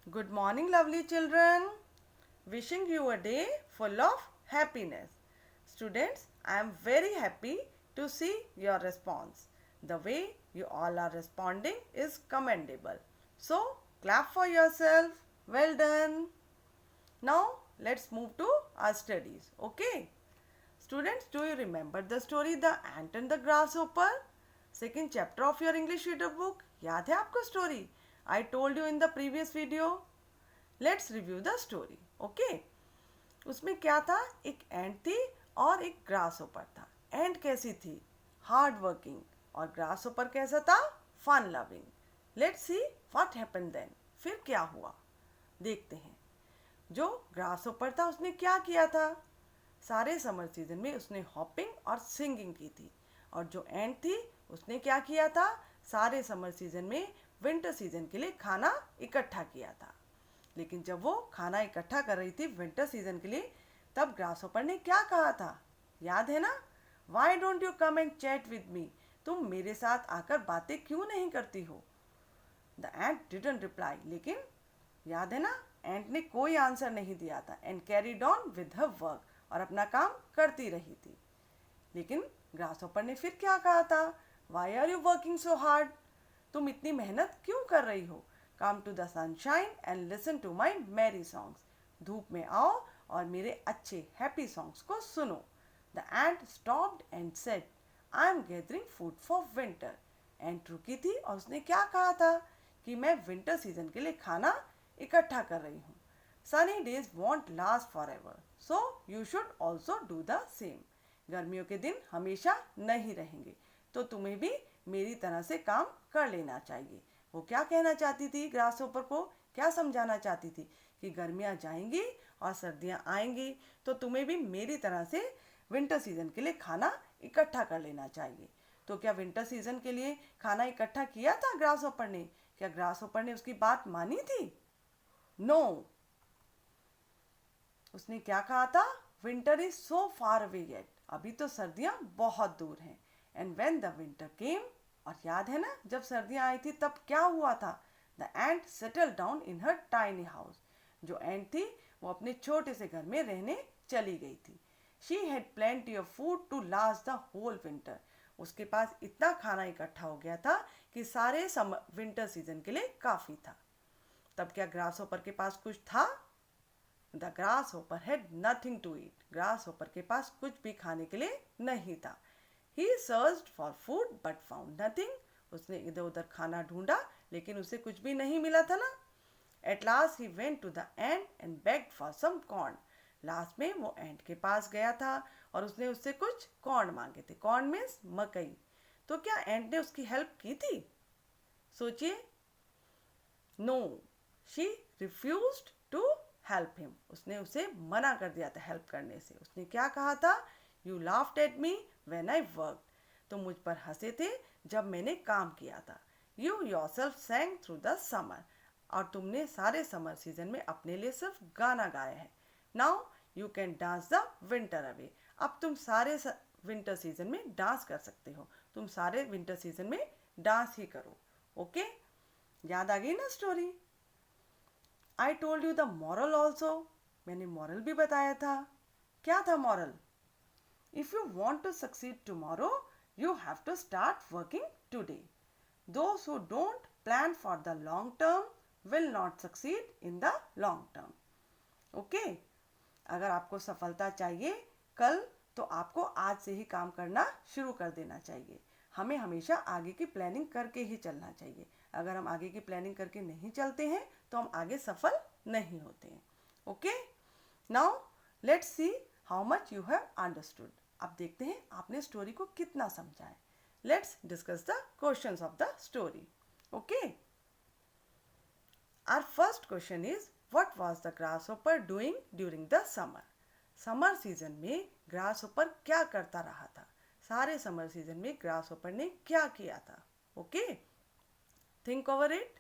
Good morning, lovely children. Wishing you a day full of happiness. Students, I am very happy to see your response. The way you all are responding is commendable. So, clap for yourself. Well done. Now, let's move to our studies. Okay? Students, do you remember the story The Ant and the Grasshopper? Second chapter of your English reader book. याद है आपको story? I told you in the previous video. Let's review the story. Okay? उसमें क्या था? एक एंट थी और एक ग्रासहोपर था. एंट कैसी थी? Hard working. और ग्रासहोपर कैसा था? Fun loving. Let's see what happened then. फिर क्या हुआ? देखते हैं. जो ग्रासहोपर था उसने क्या किया था? सारे समर सीजन में उसने हॉपिंग और सिंगिंग की थी. और जो एंट थी उसने क्या किया था? सारे समर सीजन में विंटर सीजन के लिए खाना इकट्ठा किया था. लेकिन जब वो खाना इकट्ठा कर रही थी विंटर सीजन के लिए, तब ग्रासहोपर ने क्या कहा था? याद है ना? Why don't you come and chat with me? तुम मेरे साथ आकर बातें क्यों नहीं करती हो? The ant didn't reply. लेकिन याद है ना, एंट ने कोई आंसर नहीं दिया था. And carried on with her work. और अपना काम करती रही थी. लेकिन ग्रासहोपर ने फिर क्या कहा था? Why are you working so hard? तुम इतनी मेहनत क्यों कर रही हो? Come to the sunshine and listen to my merry songs. धूप में आओ और मेरे अच्छे हैप्पी सॉन्ग्स को सुनो. The ant stopped and said, I am gathering food for winter. Ant रुकी थी और उसने क्या कहा था? कि मैं विंटर सीजन के लिए खाना इकट्ठा कर रही हूँ. Sunny days want last for ever, so you should also do the same. गर्मियों के दिन हमेशा नहीं रहेंगे, तो तुम्हें भी मेरी तरह से काम कर लेना चाहिए. वो क्या कहना चाहती थी? ग्रासहोपर को क्या समझाना चाहती थी? कि गर्मियाँ जाएंगी और सर्दियाँ आएंगी, तो तुम्हें भी मेरी तरह से विंटर सीजन के लिए खाना इकट्ठा कर लेना चाहिए. तो क्या विंटर सीजन के लिए खाना इकट्ठा किया था ग्रासहोपर ने? क्या ग्रासहोपर ने उसकी बात मानी थी? नो. उसने क्या कहा था? Winter is so far away yet. अभी तो सर्दियाँ बहुत दूर हैं. एंड व्हेन द विंटर केम, और याद है ना, जब सर्दियाँ आई थी तब क्या हुआ था? The ant settle down in her tiny house. जो एंट थी वो अपने छोटे से घर में रहने चली गई थी. She had plenty of food to last the whole winter. उसके पास इतना खाना इकट्ठा हो गया था कि सारे विंटर सीजन के लिए काफ़ी था. तब क्या ग्रासहोपर के पास कुछ था? The grasshopper had nothing to eat. Grasshopper के पास कुछ भी खाने के लिए नहीं था. He searched for food but found nothing. उसने इधर उधर खाना ढूंढा लेकिन उसे कुछ भी नहीं मिला था ना. At last he went to the ant and begged for some corn. Last में वो एंट के पास गया था और उसने उससे कुछ कॉर्न मांगे थे. कॉर्न मीन्स मकई. तो क्या एंट ने उसकी हेल्प की थी? सोचिए. No. She refused to help him. उसने उसे मना कर दिया था हेल्प करने से. उसने क्या कहा था? You laughed at me when I work. तुम मुझ पर हंसे थे जब मैंने काम किया था. You yourself सैंग through the summer. और तुमने सारे समर सीजन में अपने लिए सिर्फ गाना गाया है. Now you can dance the winter away. अब तुम सारे विंटर सीजन में डांस कर सकते हो. तुम सारे विंटर सीजन में डांस ही करो. ओके? याद आ गई ना story? I told you the moral also. मैंने मॉरल भी बताया था. क्या था moral? If you want to succeed tomorrow, you have to start working today. Those who don't plan for the long term will not succeed in the long term. Okay? अगर आपको सफलता चाहिए कल, तो आपको आज से ही काम करना शुरू कर देना चाहिए. हमें हमेशा आगे की प्लानिंग करके ही चलना चाहिए. अगर हम आगे की प्लानिंग करके नहीं चलते हैं तो हम आगे सफल नहीं होते हैं. Okay? Now let's see how much you have understood. अब देखते हैं आपने स्टोरी को कितना समझा है. Let's discuss the questions of the story. Okay? Our first question is, what was the grasshopper doing during the summer? Summer season में grasshopper क्या करता रहा था? सारे समर सीजन में ग्रासहोपर ने क्या किया था? Okay? Think over it.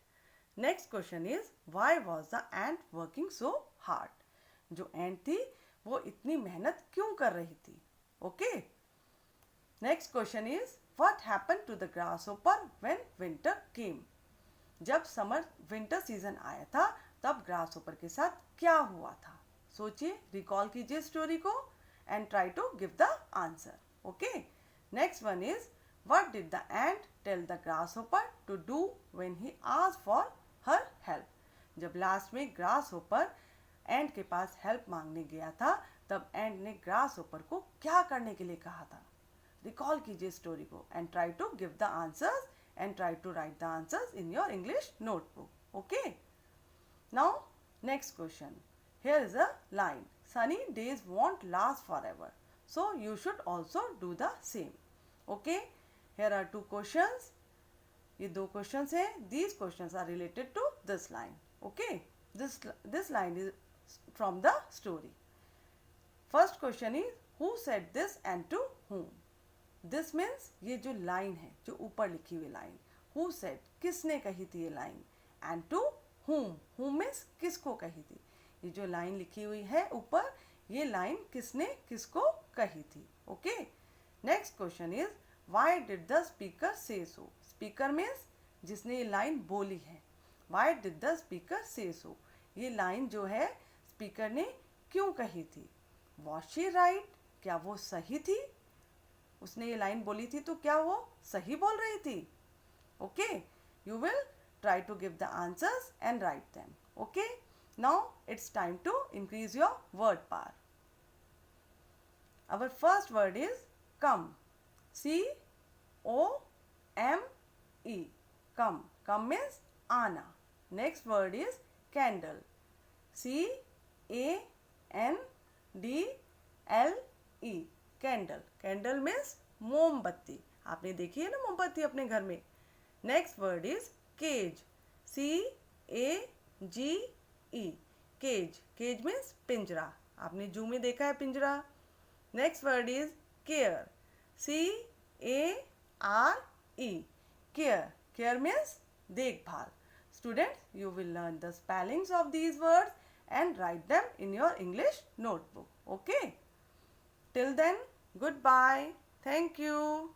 Next question is, why was the ant working so hard? जो एंट थी वो इतनी मेहनत क्यों कर रही थी? Okay? Next question is, what happened to the grasshopper when winter came? जब समर विंटर सीजन आया था तब ग्रासहोपर के साथ क्या हुआ था? सोचिए, रिकॉल कीजिए स्टोरी को and try to give the answer. Okay. Next one is, what did the ant tell the grasshopper to do when he asked for her help? जब लास्ट में ग्रासहोपर एंट के पास हेल्प मांगने गया था, तब एंट ने ग्रासहोपर को क्या करने के लिए कहा था? रिकॉल कीजिए स्टोरी को and try to give the answers and try to write the answers in your English notebook. Okay. Now, next question. Here is a line. Sunny days won't last forever. So, you should also do the same. Okay. Here are two questions. ये दो questions हैं. These questions are related to this line. Okay. This line is from the story. First question is, who said this and to whom? This means ये जो line है, जो ऊपर लिखी हुई लाइन, हु सेड, किसने कही थी ये line, and to whom means किसको कही थी. ये जो लाइन लिखी हुई है ऊपर, ये लाइन किसने किसको कही थी. Okay. Next question is, why did the speaker से सो? स्पीकर मीन्स जिसने ये लाइन बोली है. व्हाई डिड द स्पीकर से सो? ये लाइन जो है स्पीकर ने क्यों कही थी? Was she write? क्या वो सही थी? उसने ये लाइन बोली थी तो क्या वो सही बोल रही थी? Okay. You will try to give the answers and write them. Okay. Now it's time to increase your word power. Our first word is come. COME. Come. Come means आना. Next word is candle. CANDLE. Candle. Candle means मोमबत्ती. आपने देखी है ना मोमबत्ती अपने घर में. Next word is cage. CAGE. Cage. Cage means पिंजरा. आपने जू में देखा है पिंजरा. Next word is care. CARE. Care. Care means देखभाल. Students, you will learn the spellings of these words and write them in your English notebook. Okay? Till then, goodbye. Thank you.